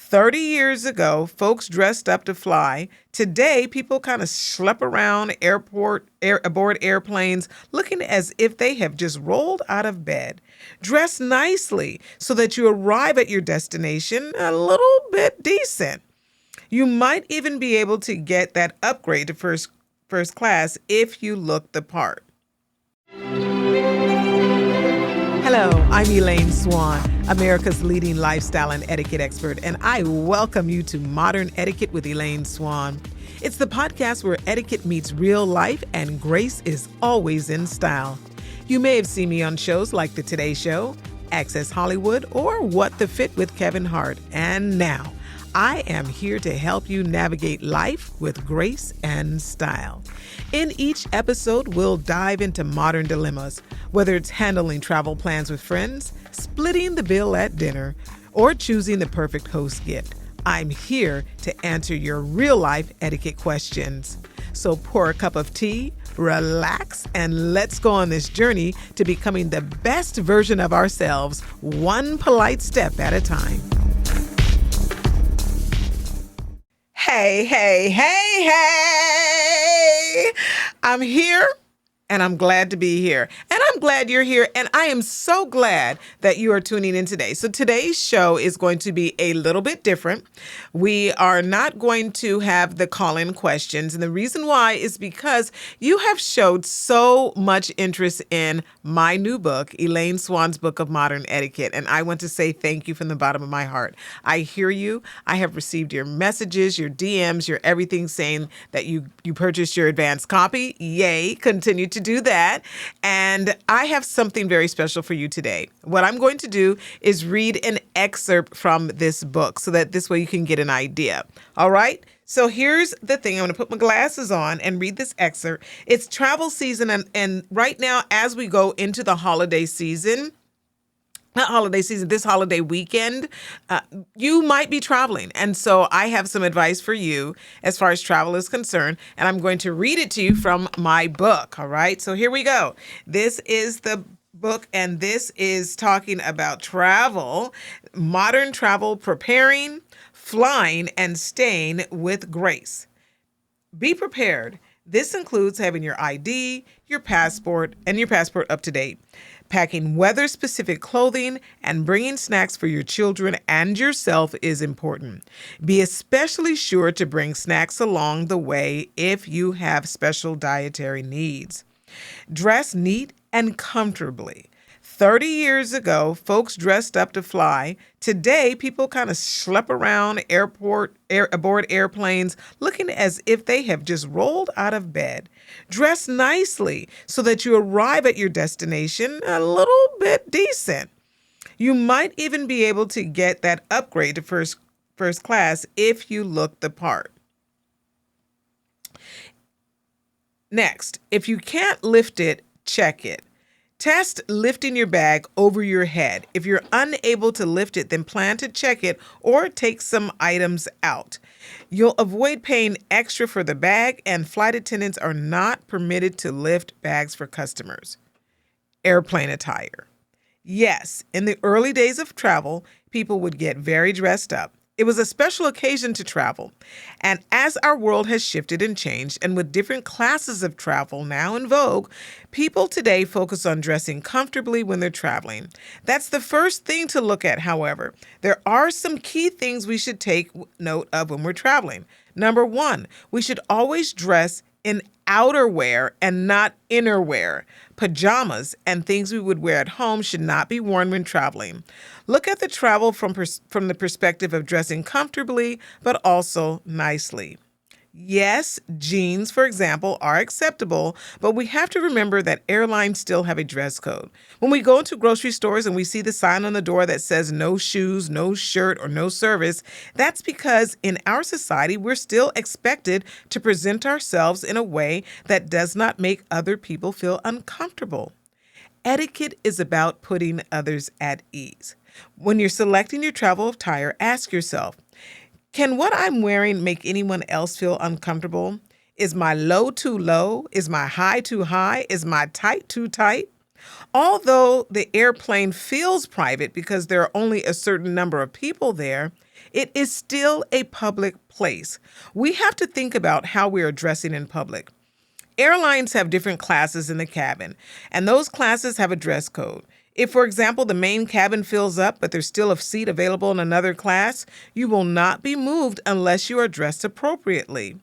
30 years ago, folks dressed up to fly. Today, people kind of schlep around aboard airplanes looking as if they have just rolled out of bed. Dress nicely so that you arrive at your destination a little bit decent. You might even be able to get that upgrade to first class if you look the part. Hello, I'm Elaine Swann, America's leading lifestyle and etiquette expert, and I welcome you to Modern Etiquette with Elaine Swann. It's the podcast where etiquette meets real life and grace is always in style. You may have seen me on shows like The Today Show, Access Hollywood, or What the Fit with Kevin Hart. And now, I am here to help you navigate life with grace and style. In each episode, we'll dive into modern dilemmas, whether it's handling travel plans with friends, splitting the bill at dinner, or choosing the perfect host gift. I'm here to answer your real-life etiquette questions. So pour a cup of tea, relax, and let's go on this journey to becoming the best version of ourselves, one polite step at a time. Hey. I'm here and I'm glad to be here. And I'm glad you're here. And I am so glad that you are tuning in today. So today's show is going to be a little bit different. We are not going to have the call-in questions. And the reason why is because you have showed so much interest in my new book, Elaine Swann's Book of Modern Etiquette. And I want to say thank you from the bottom of my heart. I hear you. I have received your messages, your DMs, your everything saying that you purchased your advanced copy. Yay. Continue to do that. And I have something very special for you today. What I'm going to do is read an excerpt from this book so that this way you can get an idea. All right? So here's the thing. I'm going to put my glasses on and read this excerpt. It's travel season. And right now, as we go into the holiday season, this holiday weekend, you might be traveling. And so I have some advice for you as far as travel is concerned. And I'm going to read it to you from my book. All right. So here we go. This is the book, and this is talking about travel, modern travel, preparing, flying, and staying with grace. Be prepared. This includes having your ID, your passport up to date, packing weather-specific clothing, and bringing snacks for your children and yourself is important. Be especially sure to bring snacks along the way if you have special dietary needs. Dress neat and comfortably. 30 years ago, folks dressed up to fly. Today, people kind of schlep around aboard airplanes looking as if they have just rolled out of bed. Dress nicely so that you arrive at your destination a little bit decent. You might even be able to get that upgrade to first class if you look the part. Next, if you can't lift it, check it. Test lifting your bag over your head. If you're unable to lift it, then plan to check it or take some items out. You'll avoid paying extra for the bag, and flight attendants are not permitted to lift bags for customers. Airplane attire. Yes, in the early days of travel, people would get very dressed up. It was a special occasion to travel. And as our world has shifted and changed, and with different classes of travel now in vogue, people today focus on dressing comfortably when they're traveling. That's the first thing to look at, however. There are some key things we should take note of when we're traveling. Number one, we should always dress in outerwear and not innerwear. Pajamas and things we would wear at home should not be worn when traveling. Look at the travel from the perspective of dressing comfortably, but also nicely. Yes, jeans, for example, are acceptable, but we have to remember that airlines still have a dress code. When we go into grocery stores and we see the sign on the door that says no shoes, no shirt, or no service, that's because in our society, we're still expected to present ourselves in a way that does not make other people feel uncomfortable. Etiquette is about putting others at ease. When you're selecting your travel attire, ask yourself, can what I'm wearing make anyone else feel uncomfortable? Is my low too low? Is my high too high? Is my tight too tight? Although the airplane feels private because there are only a certain number of people there, It is still a public place. We have to think about how we are dressing in public. Airlines have different classes in the cabin, and those classes have a dress code. If, for example, the main cabin fills up, but there's still a seat available in another class, you will not be moved unless you are dressed appropriately.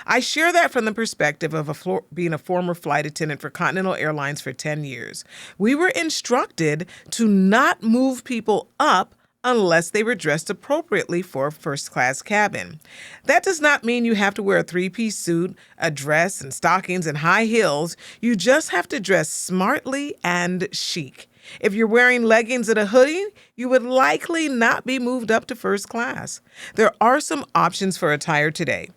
I share that from the perspective of being a former flight attendant for Continental Airlines for 10 years. We were instructed to not move people up unless they were dressed appropriately for a first-class cabin. That does not mean you have to wear a three-piece suit, a dress, and stockings and high heels. You just have to dress smartly and chic. If you're wearing leggings and a hoodie, you would likely not be moved up to first class. There are some options for attire today.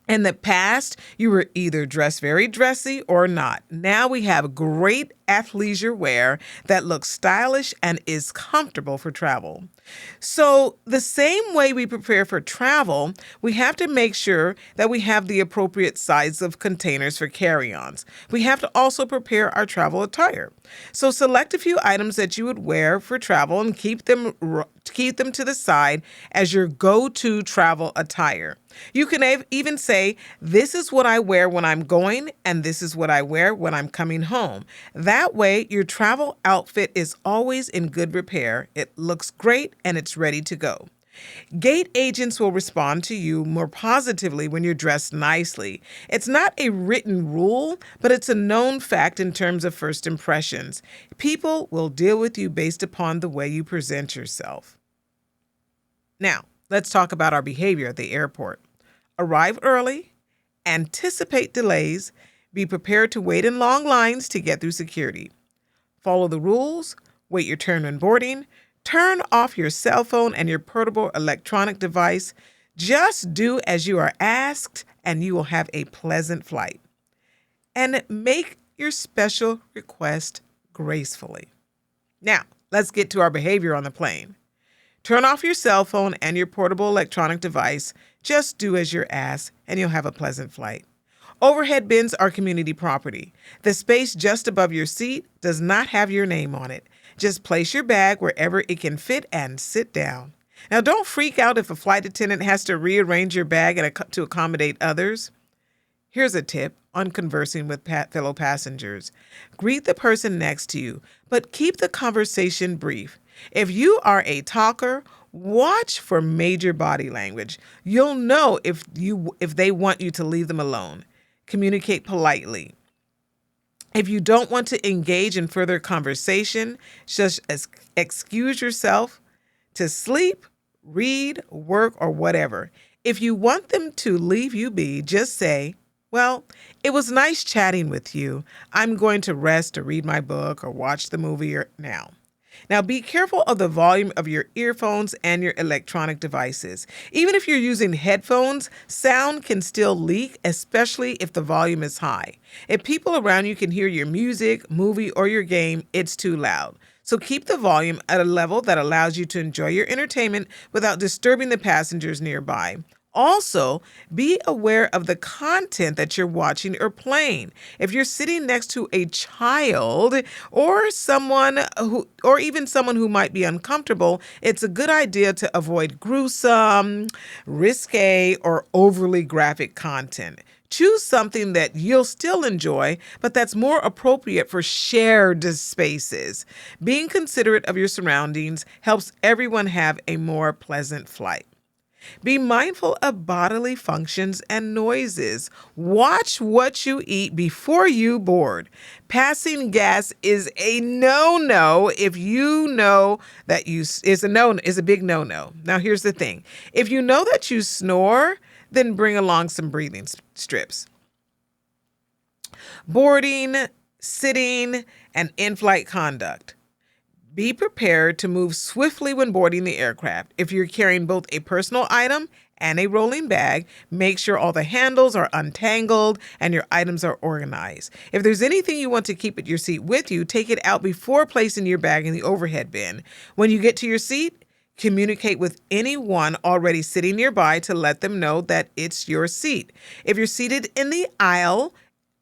In the past, you were either dressed very dressy or not. Now we have great athleisure wear that looks stylish and is comfortable for travel. So the same way we prepare for travel, we have to make sure that we have the appropriate size of containers for carry-ons. We have to also prepare our travel attire. So select a few items that you would wear for travel and keep them to the side as your go-to travel attire. You can even say, this is what I wear when I'm going, and this is what I wear when I'm coming home. That way, your travel outfit is always in good repair. It looks great, and it's ready to go. Gate agents will respond to you more positively when you're dressed nicely. It's not a written rule, but it's a known fact in terms of first impressions. People will deal with you based upon the way you present yourself. Now, let's talk about our behavior at the airport. Arrive early, anticipate delays, be prepared to wait in long lines to get through security. Follow the rules, wait your turn when boarding, turn off your cell phone and your portable electronic device. Just do as you are asked, and you will have a pleasant flight. And make your special request gracefully. Now, let's get to our behavior on the plane. Turn off your cell phone and your portable electronic device. Just do as you're asked, and you'll have a pleasant flight. Overhead bins are community property. The space just above your seat does not have your name on it. Just place your bag wherever it can fit and sit down. Now, don't freak out if a flight attendant has to rearrange your bag to accommodate others. Here's a tip on conversing with fellow passengers. Greet the person next to you, but keep the conversation brief. If you are a talker, watch for major body language. You'll know if they want you to leave them alone. Communicate politely. If you don't want to engage in further conversation, just excuse yourself to sleep, read, work, or whatever. If you want them to leave you be, just say, well, it was nice chatting with you. I'm going to rest or read my book or watch the movie now. Now, be careful of the volume of your earphones and your electronic devices. Even if you're using headphones, sound can still leak, especially if the volume is high. If people around you can hear your music, movie, or your game, it's too loud. So keep the volume at a level that allows you to enjoy your entertainment without disturbing the passengers nearby. Also, be aware of the content that you're watching or playing. If you're sitting next to a child or even someone who might be uncomfortable, it's a good idea to avoid gruesome, risque, or overly graphic content. Choose something that you'll still enjoy, but that's more appropriate for shared spaces. Being considerate of your surroundings helps everyone have a more pleasant flight. Be mindful of bodily functions and noises. Watch what you eat before you board. Passing gas is a no-no if you know that is a big no-no. Now here's the thing. If you know that you snore, then bring along some breathing strips. Boarding, sitting, and in-flight conduct. Be prepared to move swiftly when boarding the aircraft. If you're carrying both a personal item and a rolling bag, make sure all the handles are untangled and your items are organized. If there's anything you want to keep at your seat with you, take it out before placing your bag in the overhead bin. When you get to your seat, communicate with anyone already sitting nearby to let them know that it's your seat. If you're seated in the aisle,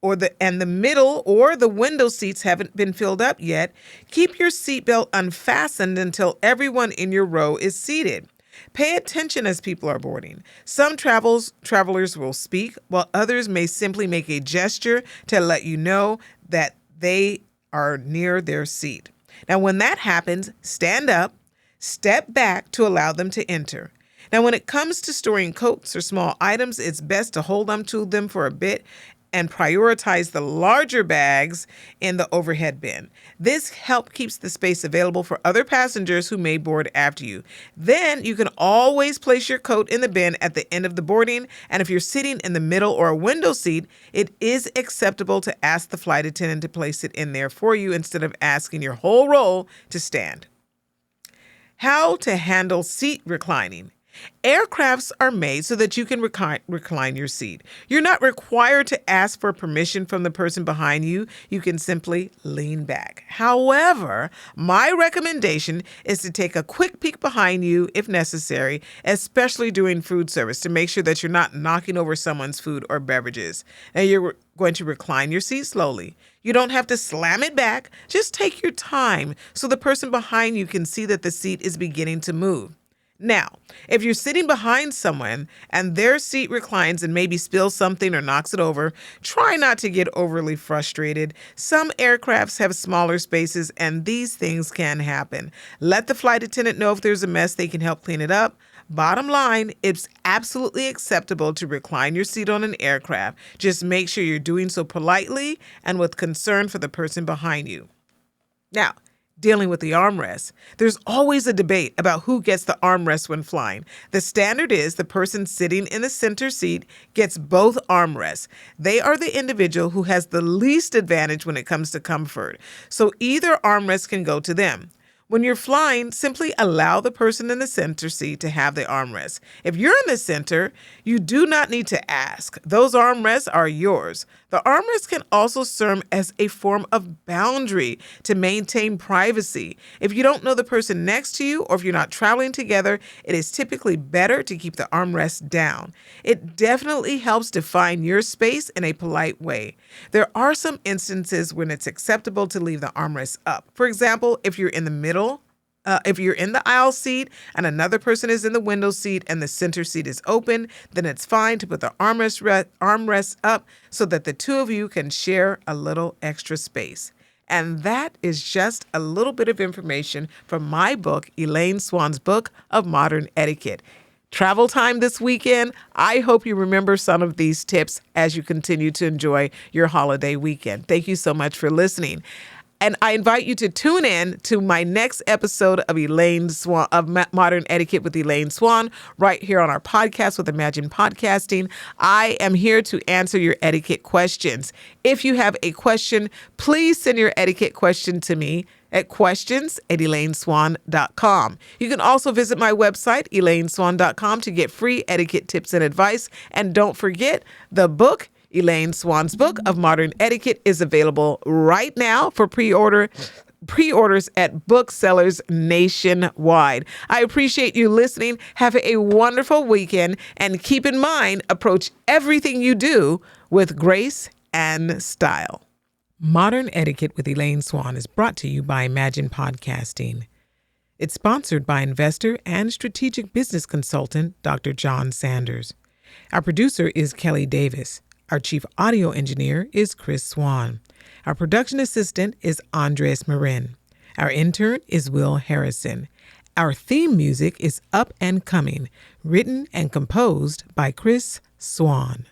the middle or the window seats haven't been filled up yet, keep your seatbelt unfastened until everyone in your row is seated. Pay attention as people are boarding. Some travelers will speak, while others may simply make a gesture to let you know that they are near their seat. Now, when that happens, stand up, step back to allow them to enter. Now, when it comes to storing coats or small items, it's best to hold on to them for a bit and prioritize the larger bags in the overhead bin. This help keeps the space available for other passengers who may board after you. Then you can always place your coat in the bin at the end of the boarding, and if you're sitting in the middle or a window seat, it is acceptable to ask the flight attendant to place it in there for you instead of asking your whole row to stand. How to handle seat reclining. Aircrafts are made so that you can recline your seat. You're not required to ask for permission from the person behind you. You can simply lean back. However, my recommendation is to take a quick peek behind you if necessary, especially during food service, to make sure that you're not knocking over someone's food or beverages. Now, you're going to recline your seat slowly. You don't have to slam it back. Just take your time so the person behind you can see that the seat is beginning to move. Now, if you're sitting behind someone and their seat reclines and maybe spills something or knocks it over, try not to get overly frustrated. Some aircrafts have smaller spaces and these things can happen. Let the flight attendant know if there's a mess, they can help clean it up. Bottom line, it's absolutely acceptable to recline your seat on an aircraft. Just make sure you're doing so politely and with concern for the person behind you. Now, dealing with the armrest. There's always a debate about who gets the armrest when flying. The standard is the person sitting in the center seat gets both armrests. They are the individual who has the least advantage when it comes to comfort. So either armrest can go to them. When you're flying, simply allow the person in the center seat to have the armrest. If you're in the center, you do not need to ask. Those armrests are yours. The armrest can also serve as a form of boundary to maintain privacy. If you don't know the person next to you or if you're not traveling together, it is typically better to keep the armrest down. It definitely helps define your space in a polite way. There are some instances when it's acceptable to leave the armrest up. For example, if you're in the middle, if you're in the aisle seat and another person is in the window seat and the center seat is open, then it's fine to put the armrest up so that the two of you can share a little extra space. And that is just a little bit of information from my book, Elaine Swann's book of modern etiquette. Travel time this weekend. I hope you remember some of these tips as you continue to enjoy your holiday weekend. Thank you so much for listening. And I invite you to tune in to my next episode of Elaine Swann of Modern Etiquette with Elaine Swann right here on our podcast with Imagine Podcasting. I am here to answer your etiquette questions. If you have a question, please send your etiquette question to me at questions@elaineswann.com. You can also visit my website, elaineswann.com, to get free etiquette tips and advice. And don't forget, the book, Elaine Swann's book of modern etiquette, is available right now for pre-orders at booksellers nationwide. I appreciate you listening. Have a wonderful weekend, and keep in mind, approach everything you do with grace and style. Modern Etiquette with Elaine Swann is brought to you by Imagine Podcasting. It's sponsored by investor and strategic business consultant, Dr. John Sanders. Our producer is Kelly Davis. Our chief audio engineer is Chris Swan. Our production assistant is Andres Marin. Our intern is Will Harrison. Our theme music is Up and Coming, written and composed by Chris Swan.